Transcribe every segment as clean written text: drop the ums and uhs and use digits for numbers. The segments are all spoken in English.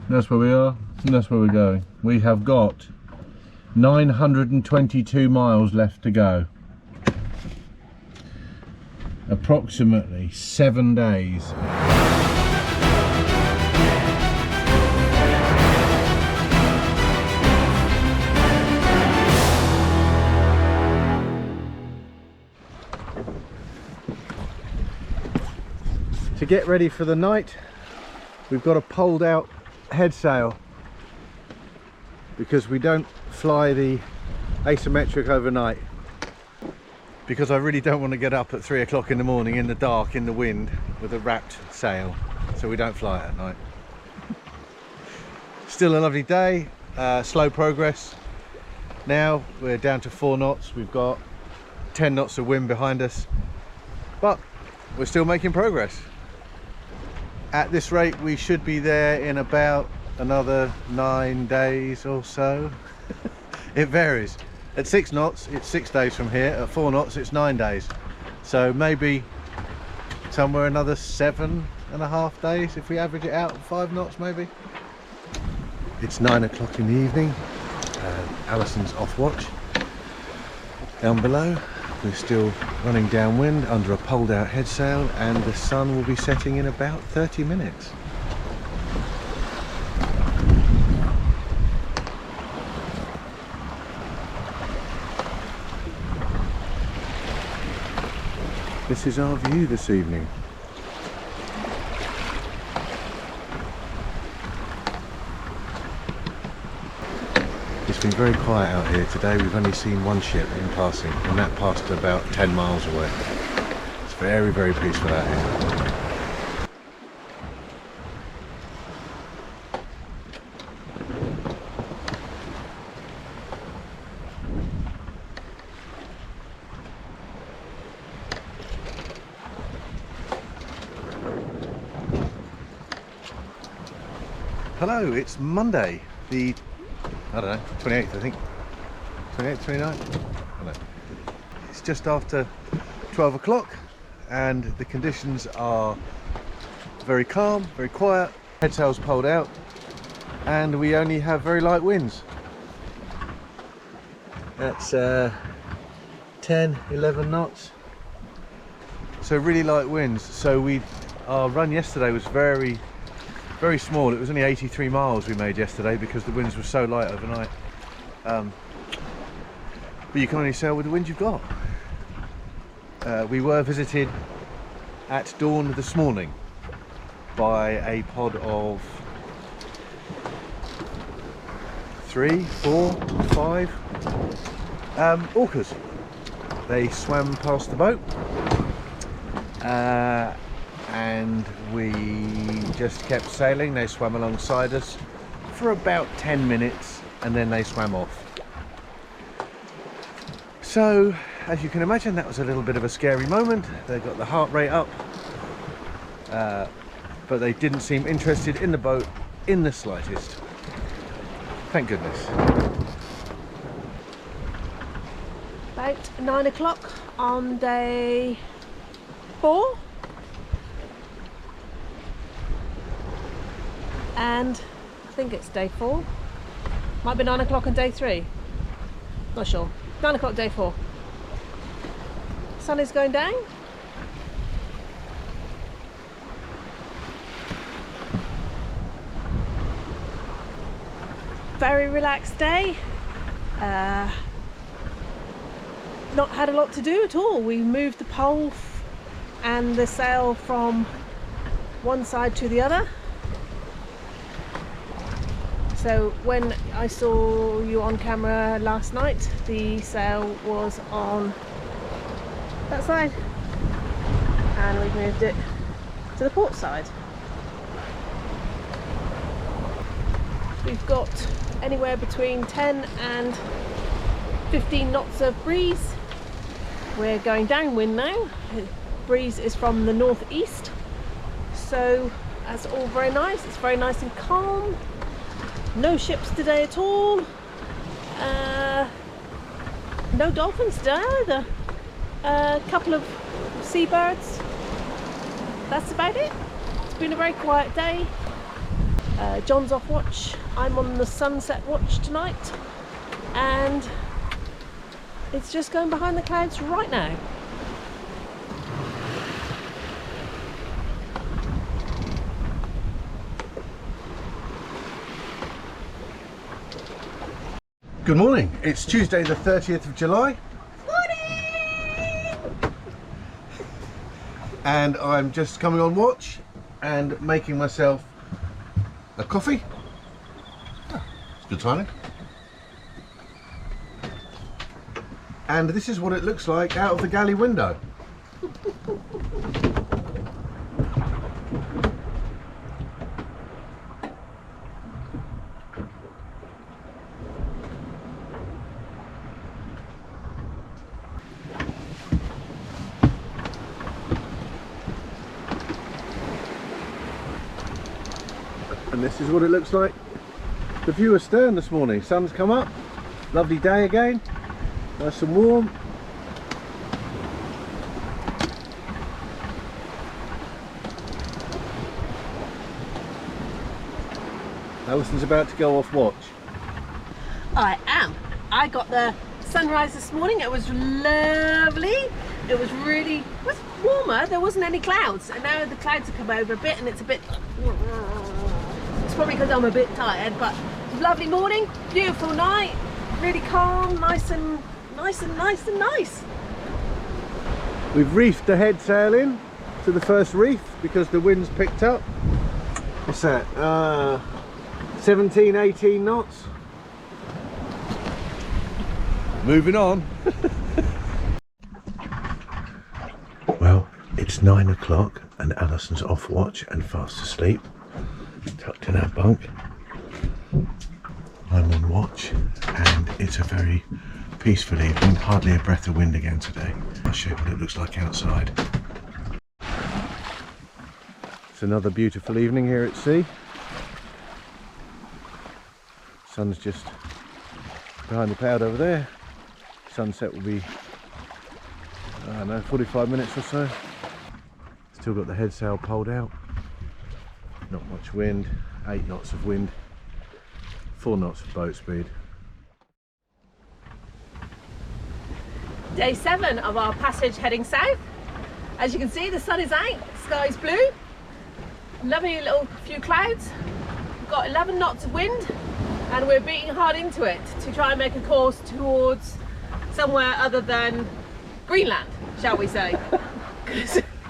That's where we are, and that's where we're going. We have got 922 miles left to go. Approximately 7 days. To get ready for the night, we've got a poled out head sail because we don't fly the asymmetric overnight, because I really don't want to get up at 3 o'clock in the morning in the dark in the wind with a wrapped sail, so we don't fly it at night. Still a lovely day, slow progress. Now we're down to 4 knots, we've got 10 knots of wind behind us, but we're still making progress. At this rate we should be there in about another 9 days or so. It varies. At 6 knots it's 6 days from here, at 4 knots it's 9 days. So maybe somewhere another 7.5 days if we average it out, 5 knots maybe. It's 9 o'clock in the evening. Alison's off watch. Down below we're still running downwind under a poled out head sail, and the sun will be setting in about 30 minutes. This is our view this evening. It's been very quiet out here today. We've only seen one ship in passing, and that passed about 10 miles away. It's very, very peaceful out here. Hello, it's Monday, the, I don't know, 28th I think, 28th, 29th, I don't know. It's just after 12 o'clock and the conditions are very calm, very quiet, head sail's poled out, and we only have very light winds. That's 10, 11 knots, so really light winds. So our run yesterday was very small. It was only 83 miles we made yesterday because the winds were so light overnight. But you can only sail with the wind you've got. We were visited at dawn this morning by a pod of 3, 4, 5 orcas. They swam past the boat and we just kept sailing. They swam alongside us for about 10 minutes and then they swam off. So as you can imagine, that was a little bit of a scary moment. They got the heart rate up, but they didn't seem interested in the boat in the slightest. Thank goodness. About 9 o'clock on day 4. And I think it's day 4. Might be 9 o'clock on day 3. Not sure. 9 o'clock day 4. Sun is going down. Very relaxed day. Not had a lot to do at all. We moved the pole and the sail from one side to the other. So when I saw you on camera last night, the sail was on that side and we've moved it to the port side. We've got anywhere between 10 and 15 knots of breeze. We're going downwind now. The breeze is from the northeast, so that's all very nice. It's very nice and calm. No ships today at all. No dolphins today either. A couple of seabirds. That's about it. It's been a very quiet day. John's off watch. I'm on the sunset watch tonight, and it's just going behind the clouds right now. Good morning. It's Tuesday the 30th of July. And I'm just coming on watch and making myself a coffee. Oh, it's good timing. And this is what it looks like out of the galley window. And this is what it looks like. The view astern this morning. Sun's come up. Lovely day again. Nice and warm. Alison's about to go off watch. I am. I got the sunrise this morning. It was lovely. It was warmer. There wasn't any clouds, and now the clouds have come over a bit, and it's a bit. It's probably because I'm a bit tired, but it's a lovely morning, beautiful night, really calm, nice. We've reefed the head sail in to the first reef because the wind's picked up. What's that? 17, 18 knots. Moving on. Well, it's 9 o'clock and Alison's off watch and fast asleep, tucked in our bunk. I'm on watch and it's a very peaceful evening, hardly a breath of wind again today. I'll show you what it looks like outside. It's another beautiful evening here at sea. Sun's just behind the cloud over there. Sunset will be, I don't know, 45 minutes or so. Still got the head sail pulled out. Not much wind, 8 knots of wind, 4 knots of boat speed. Day 7 of our passage heading south. As you can see, the sun is out, sky's blue, lovely little few clouds. We've got 11 knots of wind, and we're beating hard into it to try and make a course towards somewhere other than Greenland, shall we say,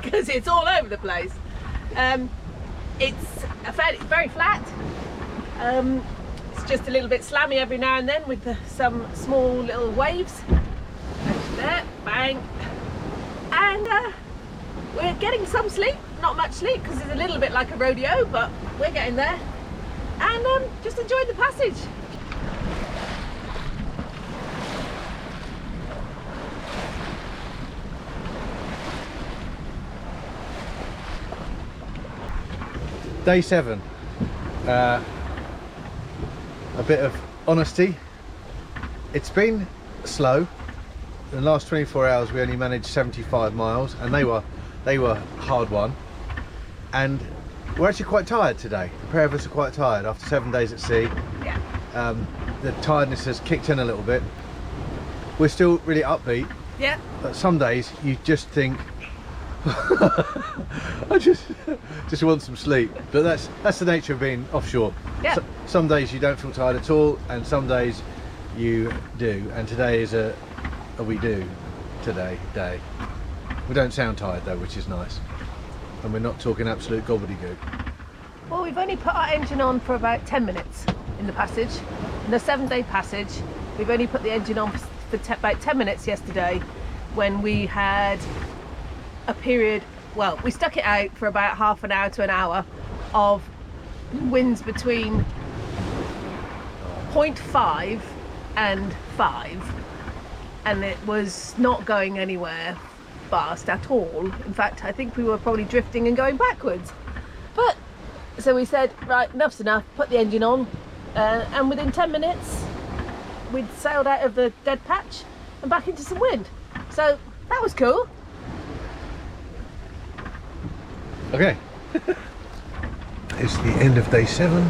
because it's all over the place. It's very flat. It's just a little bit slammy every now and then with some small little waves. There, bang, and we're getting some sleep, not much sleep because it's a little bit like a rodeo, but we're getting there, and just enjoying the passage. Day 7. A bit of honesty. It's been slow. In the last 24 hours we only managed 75 miles, and they were hard won, and we're actually quite tired today. The pair of us are quite tired after 7 days at sea. Yeah. The tiredness has kicked in a little bit. We're still really upbeat. Yeah. But some days you just think I just want some sleep. But that's the nature of being offshore. Yeah. So, some days you don't feel tired at all, and some days you do, and today is a we do today day. We don't sound tired though, which is nice, and we're not talking absolute gobbledygook. Well, we've only put our engine on for about 10 minutes in the passage. In the 7-day passage, we've only put the engine on for about 10 minutes yesterday, when we had a period, well, we stuck it out for about half an hour to an hour of winds between 0.5 and 5. And it was not going anywhere fast at all. In fact, I think we were probably drifting and going backwards. But so we said, right, enough's enough, put the engine on, and within 10 minutes we'd sailed out of the dead patch and back into some wind. So that was cool. Okay. It's the end of day 7.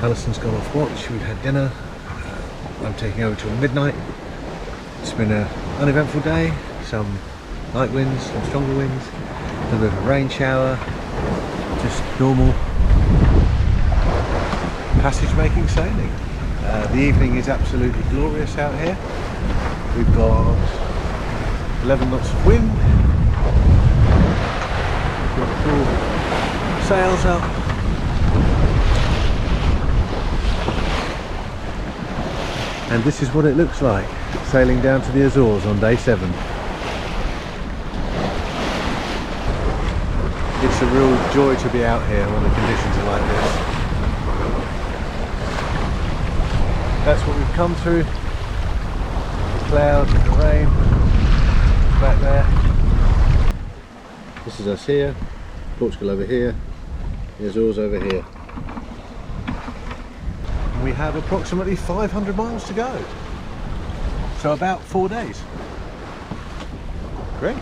Alison's gone off watch, we've had dinner. I'm taking over till midnight. It's been an uneventful day, some light winds, some stronger winds, a little bit of a rain shower, just normal passage making sailing. The evening is absolutely glorious out here. We've got 11 knots of wind, we've got full sails up. And this is what it looks like, sailing down to the Azores on day 7. It's a real joy to be out here when the conditions are like this. That's what we've come through. The clouds, the rain, back there. This is us here, Portugal over here, the Azores over here. We have approximately 500 miles to go, so about 4 days. Great.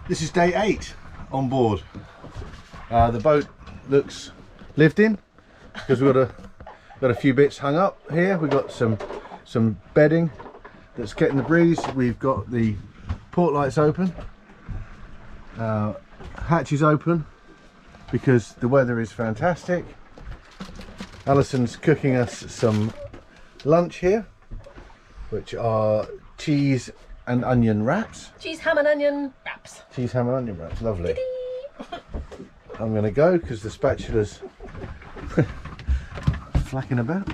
This is day 8 on board. The boat looks lived in because we've got a few bits hung up here. We've got some bedding that's getting the breeze. We've got the port lights open, hatches open because the weather is fantastic. Alison's cooking us some lunch here, which are cheese and onion wraps. Cheese, ham and onion wraps. Cheese, ham and onion wraps, lovely. I'm going to go because the spatula's flacking about.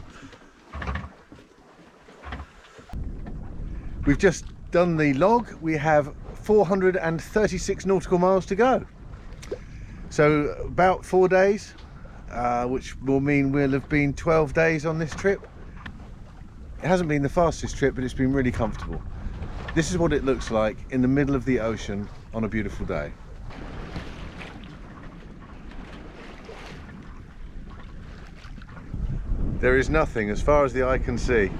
We've just done the log. We have 436 nautical miles to go. So about 4 days, which will mean we'll have been 12 days on this trip. It hasn't been the fastest trip, but it's been really comfortable. This is what it looks like in the middle of the ocean on a beautiful day. There is nothing as far as the eye can see.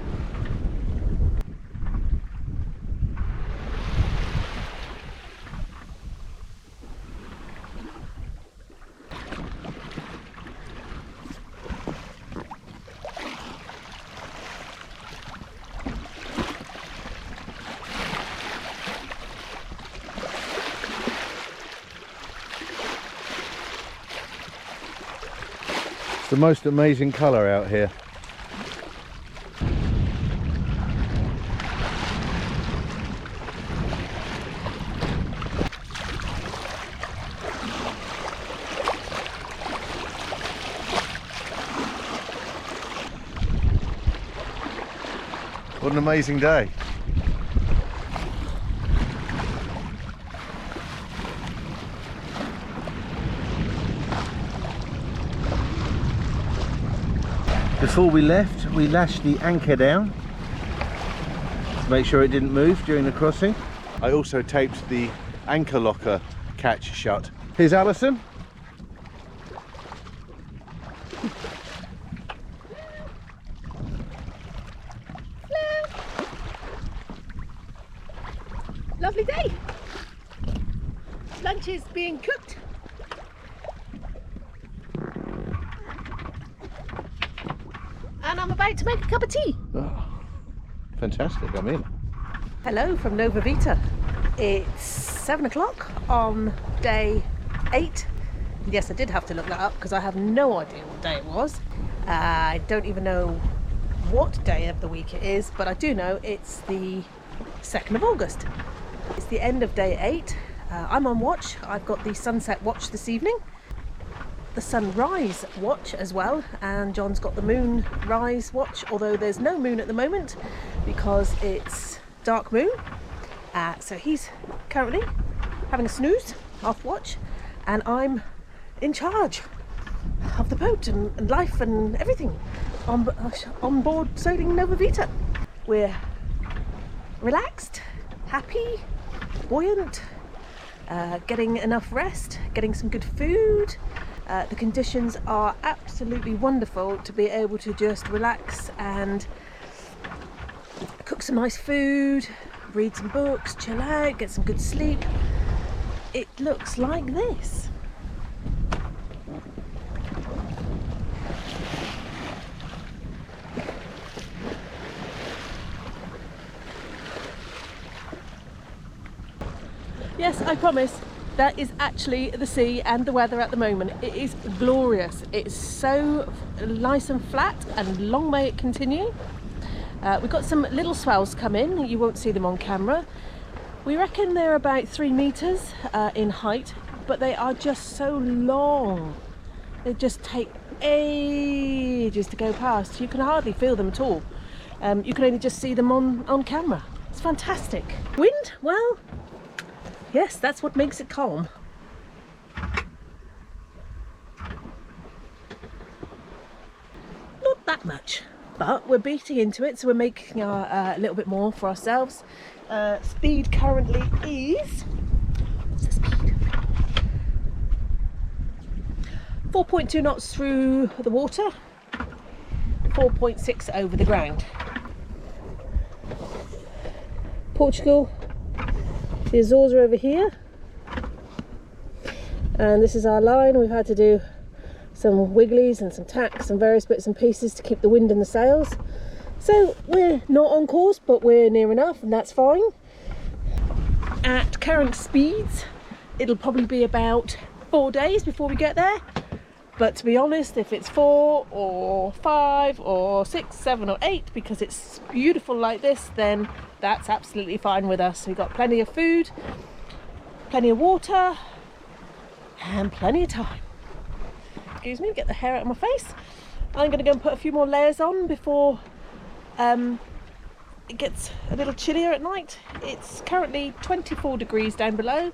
It's the most amazing colour out here. What an amazing day. Before we left, we lashed the anchor down to make sure it didn't move during the crossing. I also taped the anchor locker catch shut. Here's Alison. Lovely day. Lunch is being cooked. And I'm about to make a cup of tea. Oh, fantastic, I'm in. Hello from Nova Vita. It's 7 o'clock on day 8. Yes, I did have to look that up because I have no idea what day it was. I don't even know what day of the week it is, but I do know it's the 2nd of August. It's the end of day 8. I'm on watch. I've got the sunset watch this evening, the sunrise watch as well, and John's got the moon rise watch, although there's no moon at the moment because it's dark moon. So he's currently having a snooze off watch, and I'm in charge of the boat and life and everything on board sailing Nova Vita. We're relaxed, happy, buoyant, getting enough rest, getting some good food. The conditions are absolutely wonderful to be able to just relax and cook some nice food, read some books, chill out, get some good sleep. It looks like this. Yes, I promise, that is actually the sea and the weather at the moment. It is glorious. It's so nice and flat, and long may it continue. We've got some little swells come in. You won't see them on camera. We reckon they're about 3 meters in height, but they are just so long. They just take ages to go past. You can hardly feel them at all. You can only just see them on camera. It's fantastic. Wind? Well, yes, that's what makes it calm. Not that much, but we're beating into it, so we're making a little bit more for ourselves. Speed currently is, what's the speed? 4.2 knots through the water, 4.6 over the ground. Portugal, the Azores are over here, and this is our line. We've had to do some wigglies and some tacks and various bits and pieces to keep the wind in the sails. So we're not on course, but we're near enough, and that's fine. At current speeds, it'll probably be about 4 days before we get there. But to be honest, if it's 4 or 5 or 6, 7 or 8, because it's beautiful like this, then that's absolutely fine with us. We've got plenty of food, plenty of water, and plenty of time. Excuse me, get the hair out of my face. I'm going to go and put a few more layers on before it gets a little chillier at night. It's currently 24 degrees down below,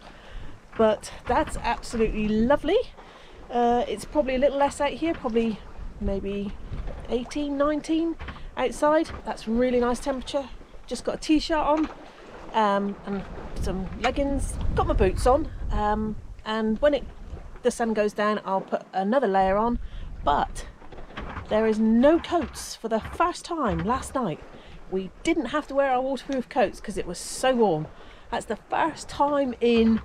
but that's absolutely lovely. It's probably a little less out here, probably maybe 18, 19 outside. That's really nice temperature. Just got a t-shirt on and some leggings. Got my boots on, and when the sun goes down, I'll put another layer on. But there is no coats for the first time last night. We didn't have to wear our waterproof coats because it was so warm. That's the first time in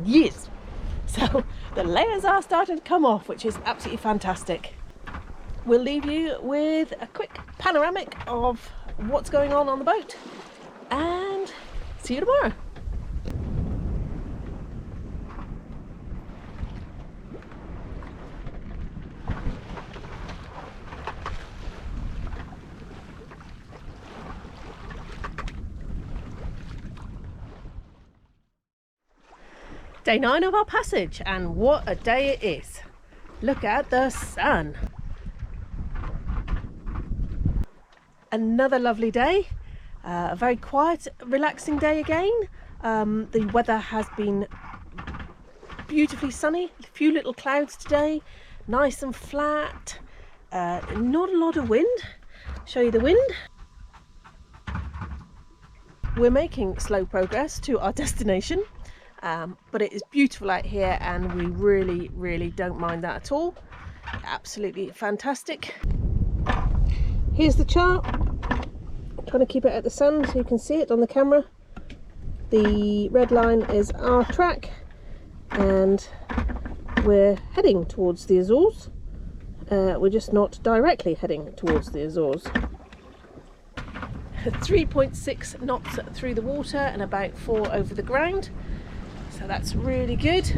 years. So the layers are starting to come off, which is absolutely fantastic. We'll leave you with a quick panoramic of what's going on the boat, and see you tomorrow. Day 9 of our passage, and what a day it is. Look at the sun. Another lovely day, a very quiet, relaxing day again. The weather has been beautifully sunny, a few little clouds today, nice and flat, not a lot of wind. Show you the wind. We're making slow progress to our destination. But it is beautiful out here, and we really don't mind that at all. Absolutely fantastic. Here's the chart. I'm trying to keep it at the sun so you can see it on the camera. The red line is our track, and we're heading towards the Azores. We're just not directly heading towards the Azores. 3.6 knots through the water and about 4 over the ground. So that's really good,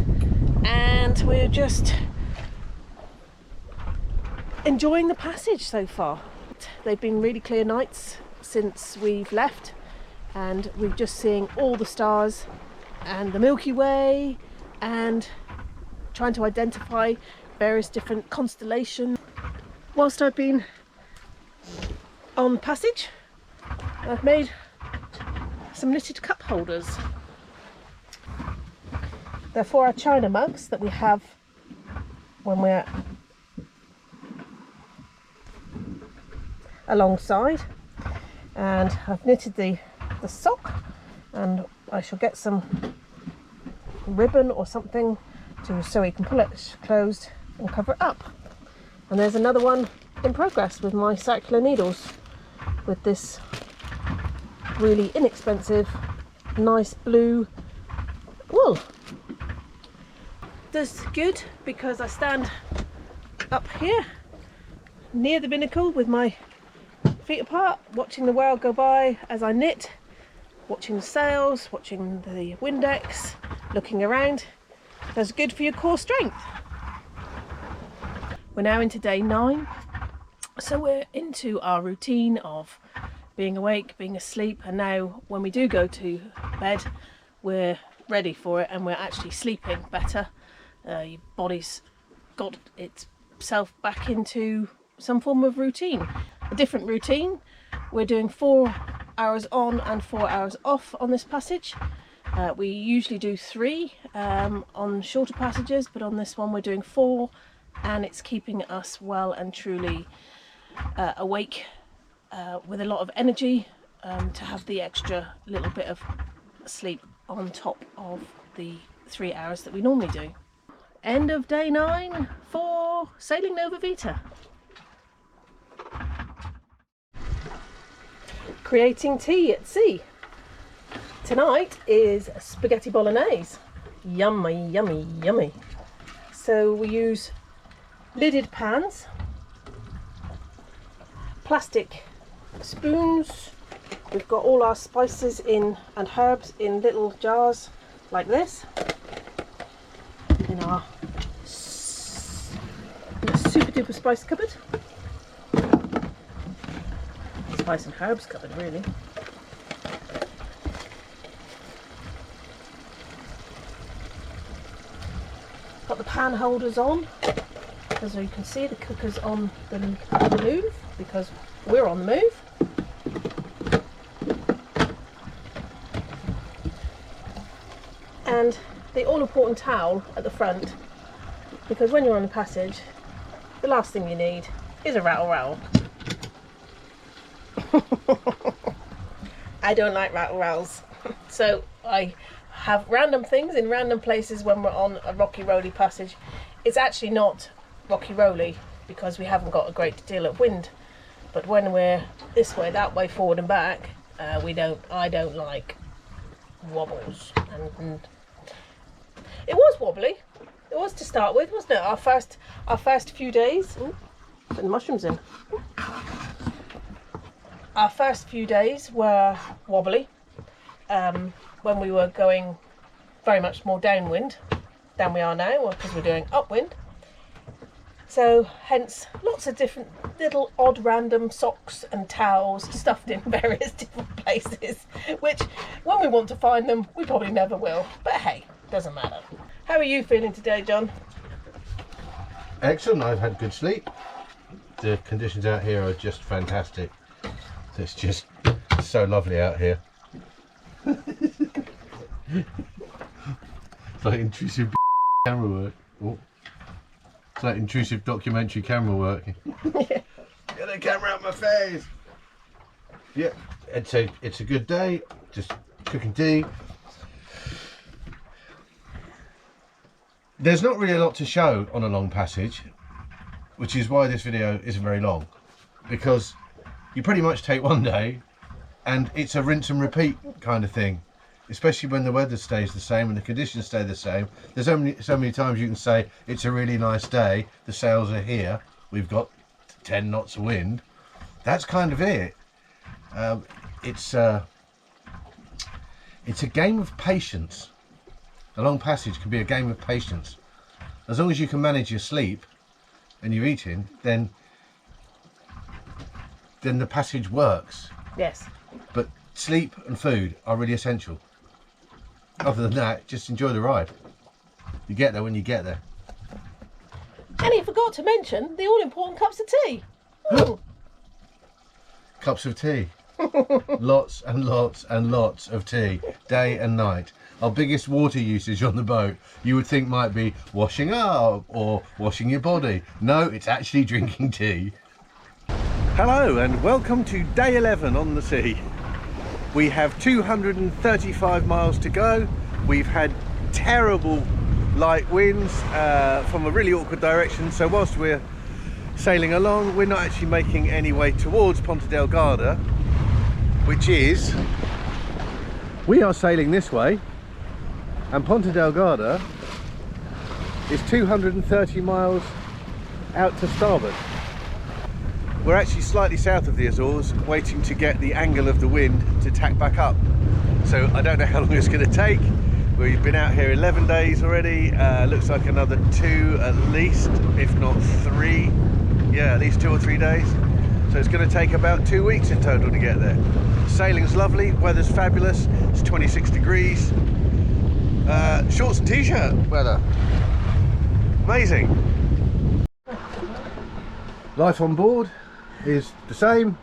and we're just enjoying the passage so far. They've been really clear nights since we've left, and we're just seeing all the stars and the Milky Way, and trying to identify various different constellations. Whilst I've been on passage, I've made some knitted cup holders. They're for our china mugs that we have when we're alongside. and I've knitted the sock, and I shall get some ribbon or something so we can pull it closed and cover it up. And there's another one in progress with my circular needles with this really inexpensive nice blue wool. That's good because I stand up here near the binnacle with my feet apart, watching the world go by as I knit, watching the sails, watching the Windex, looking around. That's good for your core strength. We're now into day 9, so we're into our routine of being awake, being asleep, and now when we do go to bed, we're ready for it and we're actually sleeping better. Your body's got itself back into some form of routine. A different routine. We're doing 4 hours on and 4 hours off on this passage. We usually do 3 on shorter passages, but on this one we're doing 4, and it's keeping us well and truly awake with a lot of energy to have the extra little bit of sleep on top of the 3 hours that we normally do. End of day 9 for sailing Nova Vita. Creating tea at sea. Tonight is spaghetti bolognese. Yummy, yummy, yummy. So we use lidded pans, plastic spoons. We've got all our spices in and herbs in little jars like this. In our super duper spice cupboard. Spice and herbs cupboard, really. Got the pan holders on, as you can see the cooker's on the move because we're on the move. And the all-important towel at the front, because when you're on the passage, the last thing you need is a rattle. I don't like rattle, so I have random things in random places when we're on a rocky rolly passage. It's actually not rocky rolly because we haven't got a great deal of wind, but when we're this way, that way, forward and back, I don't like wobbles. And it was wobbly. It was to start with, wasn't it? Our first few days. Ooh, putting the mushrooms in. Our first few days were wobbly when we were going very much more downwind than we are now, because we're doing upwind. So hence lots of different little odd random socks and towels stuffed in various different places, which when we want to find them we probably never will, but hey, doesn't matter. How are you feeling today, John? Excellent. I've had good sleep. The conditions out here are just fantastic. It's just so lovely out here. It's like intrusive camera work. Oh. It's like intrusive documentary camera work. Get the camera out my face. Yeah, it's a good day. Just cooking tea. There's not really a lot to show on a long passage, which is why this video isn't very long, because you pretty much take one day and it's a rinse and repeat kind of thing, especially when the weather stays the same and the conditions stay the same. There's so many times you can say it's a really nice day, the sails are here, we've got 10 knots of wind. That's kind of it. It's a game of patience. A long passage can be a game of patience. As long as you can manage your sleep and your eating, then the passage works. Yes. But sleep and food are really essential. Other than that, just enjoy the ride. You get there when you get there. And he forgot to mention the all-important cups of tea. Cups of tea. Lots and lots and lots of tea, day and night. Our biggest water usage on the boat, you would think, might be washing up or washing your body. No, it's actually drinking tea. Hello and welcome to day 11 on the sea. We have 235 miles to go. We've had terrible light winds from a really awkward direction, so whilst we're sailing along, we're not actually making any way towards Ponta Delgada, which is, we are sailing this way, and Ponta Delgada is 230 miles out to starboard. We're actually slightly south of the Azores, waiting to get the angle of the wind to tack back up. So I don't know how long it's going to take. We've been out here 11 days already. Looks like another 2 at least, if not 3. Yeah, at least 2 or 3 days. So it's going to take about 2 weeks in total to get there. Sailing's lovely, weather's fabulous. It's 26 degrees. Shorts and t-shirt weather. Amazing. Life on board is the same,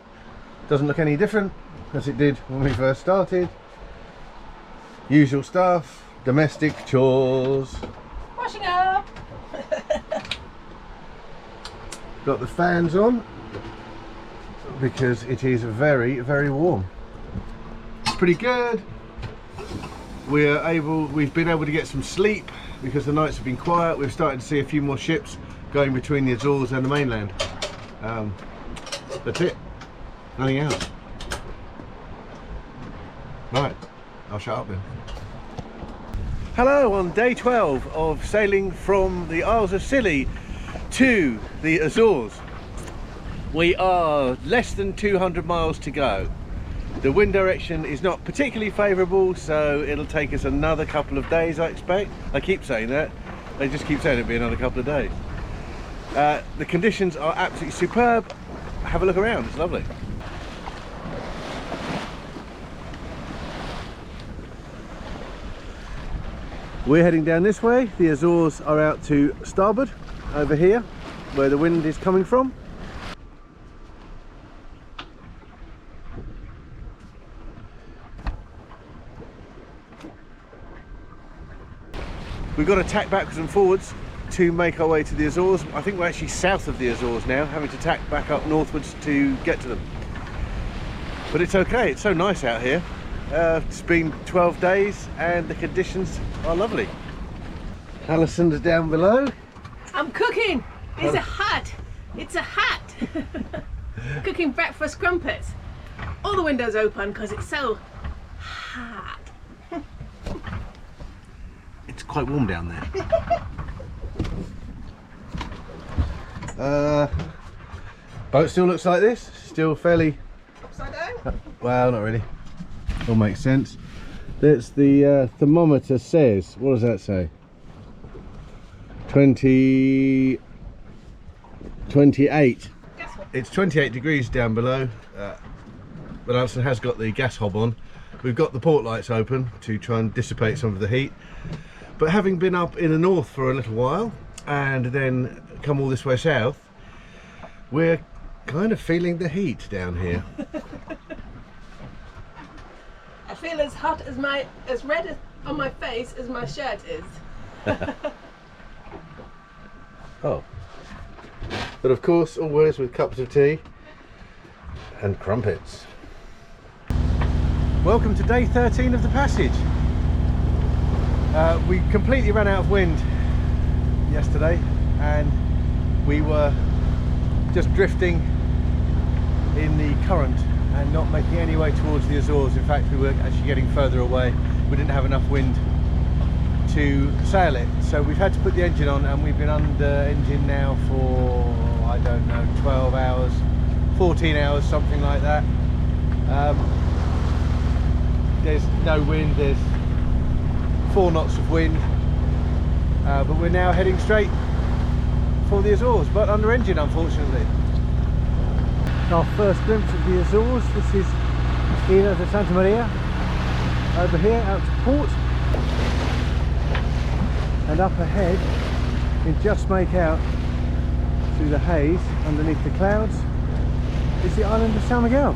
doesn't look any different as it did when we first started. Usual stuff, domestic chores. Washing up! Got the fans on because it is very, very warm. It's pretty good. We've been able to get some sleep because the nights have been quiet. We're starting to see a few more ships going between the Azores and the mainland. That's it, nothing else. Right, I'll shut up then. Hello, on day 12 of sailing from the Isles of Scilly to the Azores. We are less than 200 miles to go. The wind direction is not particularly favourable, so it'll take us another couple of days, I expect. I keep saying that, they just keep saying it'll be another couple of days. The conditions are absolutely superb. Have a look around, it's lovely. We're heading down this way. The Azores are out to starboard, over here, where the wind is coming from. We've got to tack backwards and forwards to make our way to the Azores. I think we're actually south of the Azores now, having to tack back up northwards to get to them. But it's okay, it's so nice out here. It's been 12 days and the conditions are lovely. Alison's down below. I'm cooking! It's a hat! It's a hat! Cooking breakfast crumpets. All the windows open because it's so hot. It's quite warm down there. Boat still looks like this, still fairly Upside down? well, not really. All makes sense. That's the thermometer says, what does that say? 28. It's 28 degrees down below, but Alison has got the gas hob on. We've got the port lights open to try and dissipate some of the heat. But having been up in the north for a little while and then come all this way south, we're kind of feeling the heat down here. I feel as hot as as red on my face as my shirt is. Oh, but of course always with cups of tea and crumpets. Welcome to day 13 of the passage. We completely ran out of wind yesterday and we were just drifting in the current and not making any way towards the Azores. In fact, we were actually getting further away. We didn't have enough wind to sail it, so we've had to put the engine on, and we've been under engine now for, I don't know, 12 hours, 14 hours, something like that. There's no wind, there's 4 knots of wind, but we're now heading straight for the Azores, but under engine, unfortunately. Our first glimpse of the Azores. This is Isles of Santa Maria, over here out to port, and up ahead you can just make out through the haze underneath the clouds is the island of San Miguel.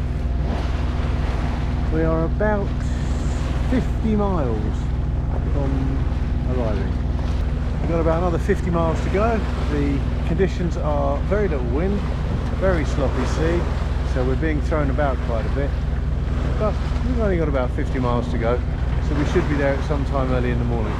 We are about 50 miles from arriving. We've got about another 50 miles to go. The conditions are very little wind, very sloppy sea, so we're being thrown about quite a bit, but we've only got about 50 miles to go, so we should be there at some time early in the morning.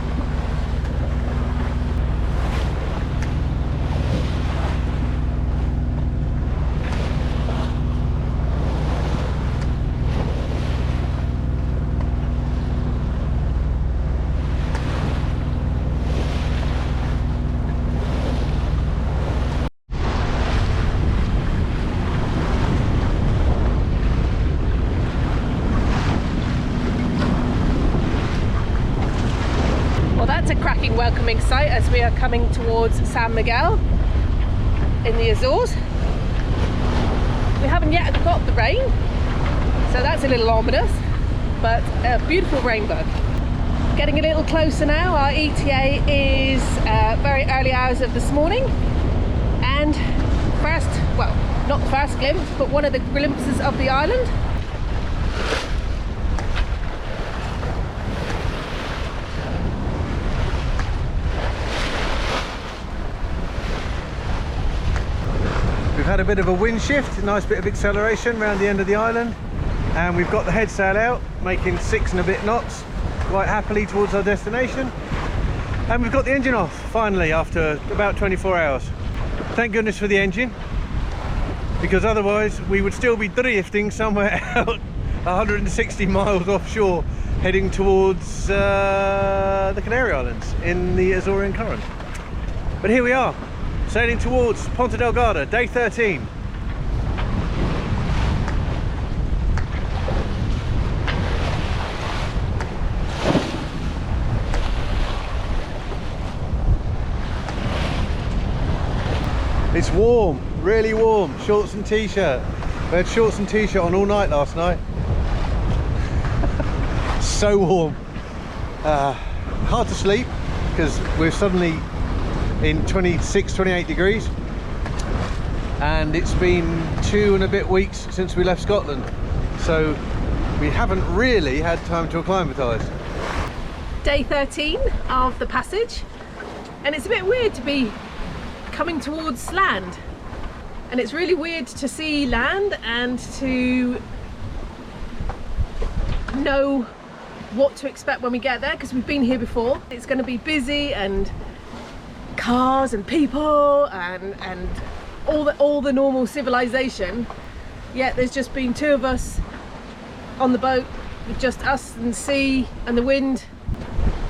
Welcoming sight as we are coming towards San Miguel in the Azores. We haven't yet got the rain, so that's a little ominous, but a beautiful rainbow. Getting a little closer now. Our ETA is very early hours of this morning, and first, well, not the first glimpse, but one of the glimpses of the island. We've had a bit of a wind shift, a nice bit of acceleration around the end of the island, and we've got the head sail out, making 6 and a bit knots, quite happily towards our destination. And we've got the engine off, finally, after about 24 hours. Thank goodness for the engine, because otherwise we would still be drifting somewhere out 160 miles offshore, heading towards the Canary Islands in the Azorean current. But here we are, sailing towards Ponta Delgada, day 13. It's warm, really warm, shorts and t-shirt. We had shorts and t-shirt on all night last night. So warm. Hard to sleep because we're suddenly in 26, 28 degrees, and it's been 2 and a bit weeks since we left Scotland, so we haven't really had time to acclimatise. Day 13 of the passage, and it's a bit weird to be coming towards land, and it's really weird to see land and to know what to expect when we get there, because we've been here before. It's going to be busy and cars and people and all the normal civilization, yet there's just been 2 of us on the boat with just us and the sea and the wind.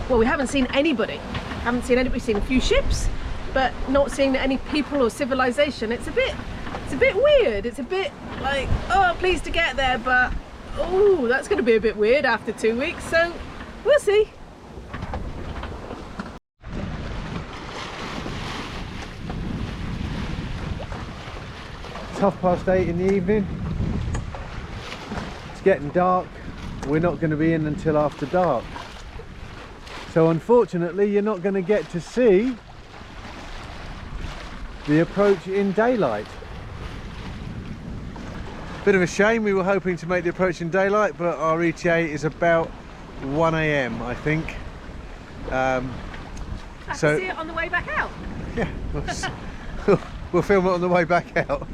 Well, we haven't seen anybody, we've seen a few ships, but not seeing any people or civilization. It's a bit weird. It's a bit like, oh, pleased to get there, but oh, that's going to be a bit weird after 2 weeks, so we'll see. It's 8:30 in the evening. It's getting dark. We're not going to be in until after dark. So unfortunately, you're not going to get to see the approach in daylight. Bit of a shame. We were hoping to make the approach in daylight, but our ETA is about 1 AM, I think. I can see it on the way back out. Yeah, we'll film it on the way back out.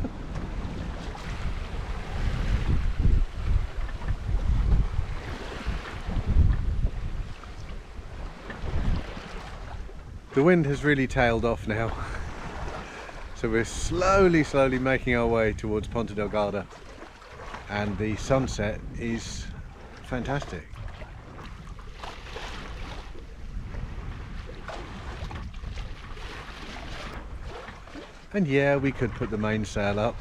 The wind has really tailed off now, so we're slowly making our way towards Ponta Delgada, and the sunset is fantastic. And yeah, we could put the mainsail up,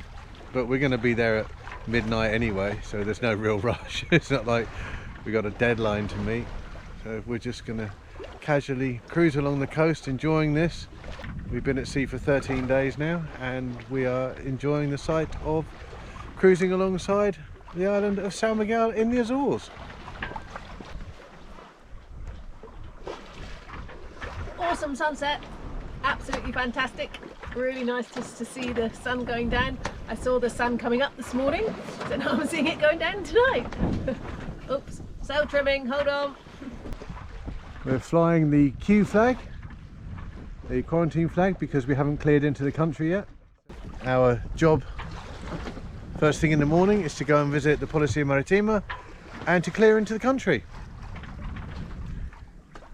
but we're going to be there at midnight anyway, so there's no real rush. It's not like we got a deadline to meet, so we're just going to casually cruise along the coast, enjoying this. We've been at sea for 13 days now, and we are enjoying the sight of cruising alongside the island of San Miguel in the Azores. Awesome sunset, absolutely fantastic. Really nice just to see the sun going down. I saw the sun coming up this morning, so now I'm seeing it going down tonight. Oops, sail trimming, hold on. We're flying the Q flag, the quarantine flag, because we haven't cleared into the country yet. Our job First thing in the morning is to go and visit the Polícia Marítima and to clear into the country.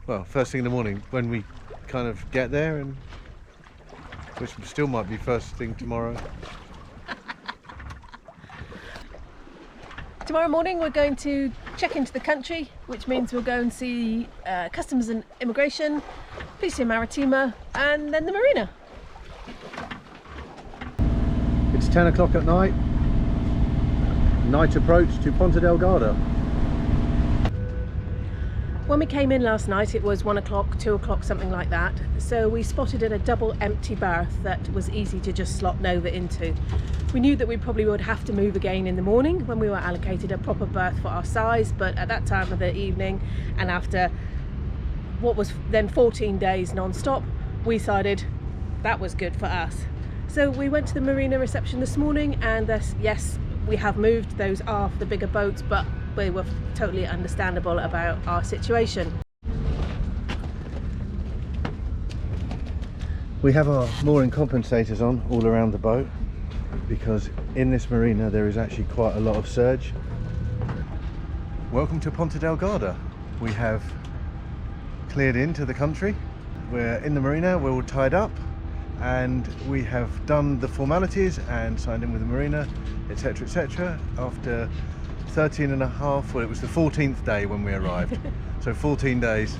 Well, first thing in the morning when we kind of get there, and which still might be first thing tomorrow. Tomorrow morning we're going to check into the country, which means we'll go and see Customs and Immigration, Polícia Marítima, and then the marina. It's 10 o'clock at night. Night approach to Ponta Delgada. When we came in last night it was 1 o'clock, 2 o'clock, something like that. So we spotted a double empty berth that was easy to just slot Nova into. We knew that we probably would have to move again in the morning when we were allocated a proper berth for our size, but at that time of the evening and after what was then 14 days non-stop, we decided that was good for us. So we went to the marina reception this morning, and yes, we have moved. Those are the bigger boats, but we were totally understandable about our situation. We have our mooring compensators on all around the boat because in this marina there is actually quite a lot of surge. Welcome to Ponta Delgada. We have cleared into the country. We're in the marina, we're all tied up, and we have done the formalities and signed in with the marina, etc, etc. After 13 and a half, well, it was the 14th day when we arrived. So 14 days,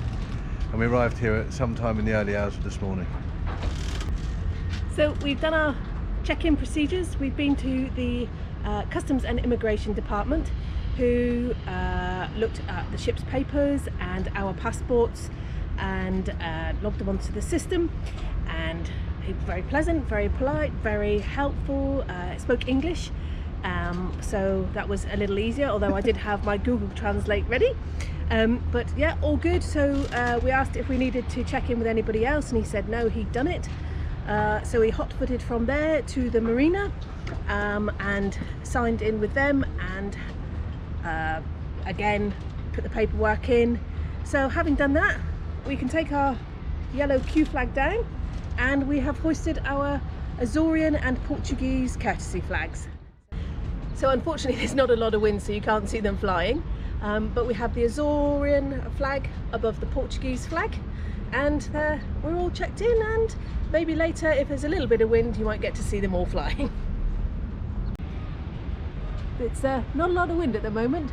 and we arrived here at some time in the early hours of this morning. So we've done our check-in procedures. We've been to the Customs and Immigration Department, who looked at the ship's papers and our passports and logged them onto the system, and he was very pleasant, very polite, very helpful, spoke English. So that was a little easier, although I did have my Google Translate ready. But yeah, all good. So we asked if we needed to check in with anybody else, and he said no, he'd done it. So we hot-footed from there to the marina and signed in with them, and again put the paperwork in. So having done that, we can take our yellow Q flag down, and we have hoisted our Azorean and Portuguese courtesy flags. So unfortunately there's not a lot of wind, so you can't see them flying, but we have the Azorean flag above the Portuguese flag, and we're all checked in, and maybe later if there's a little bit of wind you might get to see them all flying. It's not a lot of wind at the moment.